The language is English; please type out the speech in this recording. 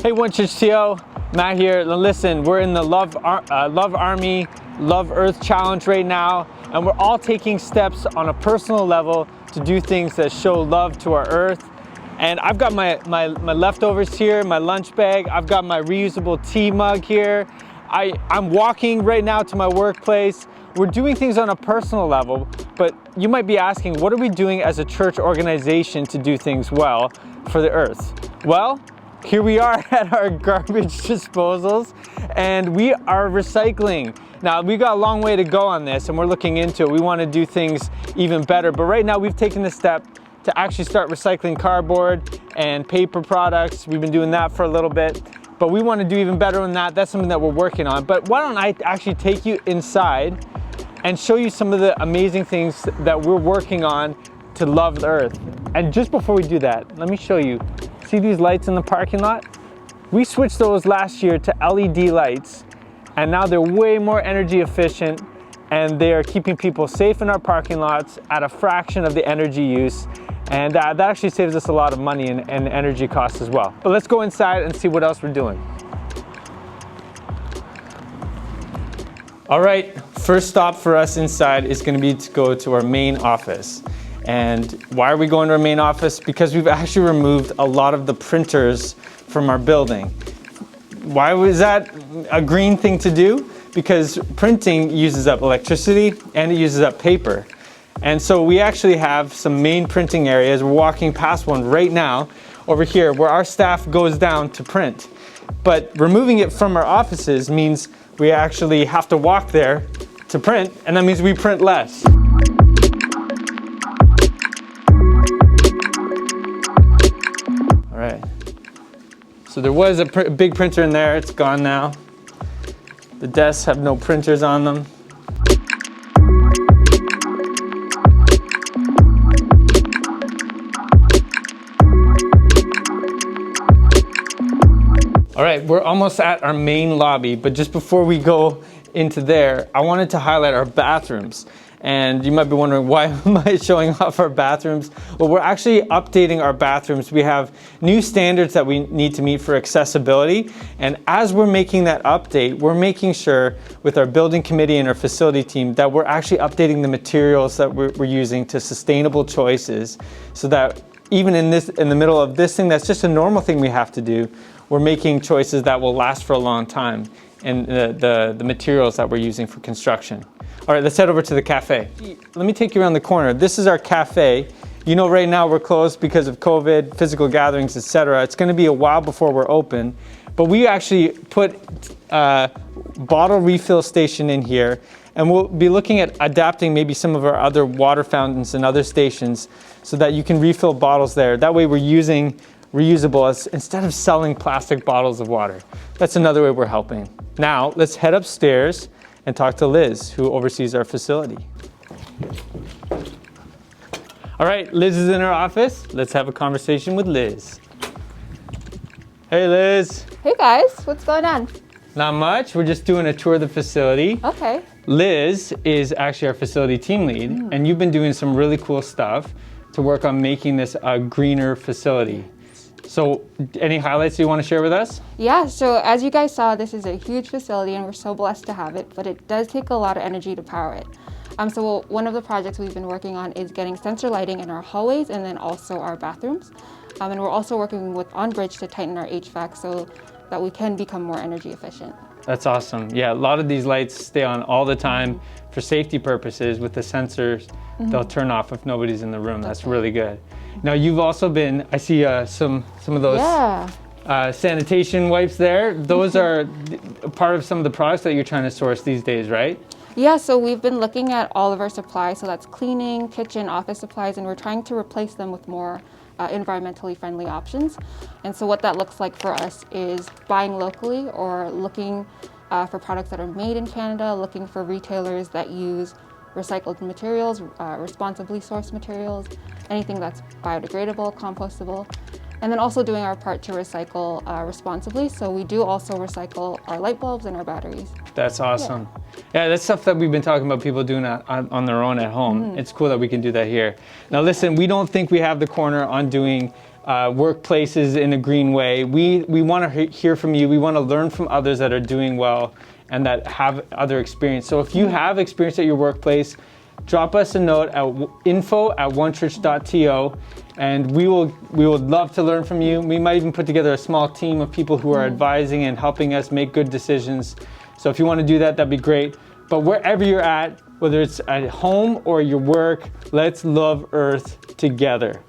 Hey, OneChurch.to, Matt here. Now listen, we're in the Love Army, Love Earth Challenge right now, and we're all taking steps on a personal level to do things that show love to our earth. And I've got my leftovers here, my lunch bag. I've got my reusable tea mug here. I'm walking right now to my workplace. We're doing things on a personal level, but you might be asking, what are we doing as a church organization to do things well for the earth? Well, here we are at our garbage disposals, and we are recycling. Now, we got a long way to go on this, and we're looking into it. We want to do things even better, but right now we've taken the step to actually start recycling cardboard and paper products. We've been doing that for a little bit, but we want to do even better than that. That's something that we're working on. But why don't I actually take you inside and show you some of the amazing things that we're working on to love the earth. And just before we do that, let me show you. See these lights in the parking lot? We switched those last year to LED lights, and now they're way more energy efficient, and they are keeping people safe in our parking lots at a fraction of the energy use. And that actually saves us a lot of money and energy costs as well. But let's go inside and see what else we're doing. All right, first stop for us inside is going to be to go to our main office. And why are we going to our main office? Because we've actually removed a lot of the printers from our building. Why was that a green thing to do? Because printing uses up electricity and it uses up paper. And so we actually have some main printing areas. We're walking past one right now over here where our staff goes down to print. But removing it from our offices means we actually have to walk there to print, and that means we print less. All right. So there was a big printer in there. It's gone now. The desks have no printers on them. All right, we're almost at our main lobby, but just before we go into there, I wanted to highlight our bathrooms. And you might be wondering, why am I showing off our bathrooms? Well, we're actually updating our bathrooms. We have new standards that we need to meet for accessibility. And as we're making that update, we're making sure with our building committee and our facility team that we're actually updating the materials that we're using to sustainable choices, so that even in the middle of this thing that's just a normal thing we have to do, we're making choices that will last for a long time in the materials that we're using for construction. All right, let's head over to the cafe. Let me take you around the corner. This is our cafe. You know, right now we're closed because of COVID, physical gatherings, etc. It's going to be a while before we're open, but we actually put a bottle refill station in here, and we'll be looking at adapting maybe some of our other water fountains and other stations so that you can refill bottles there. That way we're using reusable instead of selling plastic bottles of water. That's another way we're helping. Now, let's head upstairs and talk to Liz, who oversees our facility. All right, Liz is in her office. Let's have a conversation with Liz. Hey, Liz. Hey guys, what's going on? Not much. We're just doing a tour of the facility. Okay. Liz is actually our facility team lead, and you've been doing some really cool stuff to work on making this a greener facility. So any highlights you want to share with us? Yeah, so as you guys saw, this is a huge facility and we're so blessed to have it, but it does take a lot of energy to power it. So one of the projects we've been working on is getting sensor lighting in our hallways and then also our bathrooms. And we're also working with OnBridge to tighten our HVAC so that we can become more energy efficient. That's awesome. Yeah, a lot of these lights stay on all the time for safety purposes. With the sensors, they'll turn off if nobody's in the room. That's really good. Now you've also been, I see some of those sanitation wipes there. Those are part of some of the products that you're trying to source these days, right? Yeah, so we've been looking at all of our supplies. So that's cleaning, kitchen, office supplies, and we're trying to replace them with more environmentally friendly options. And so what that looks like for us is buying locally or looking for products that are made in Canada, looking for retailers that use recycled materials, responsibly sourced materials, anything that's biodegradable, compostable, and then also doing our part to recycle responsibly. So we do also recycle our light bulbs and our batteries. That's awesome. Yeah, that's stuff that we've been talking about people doing on their own at home. It's cool that we can do that here. Now listen, we don't think we have the corner on doing workplaces in a green way. We want to hear from you. We want to learn from others that are doing well and that have other experience. So if you have experience at your workplace, drop us a note at info@OneChurch.to, and we would love to learn from you. We might even put together a small team of people who are advising and helping us make good decisions. So if you want to do that, that'd be great. But wherever you're at, whether it's at home or your work, let's love Earth together.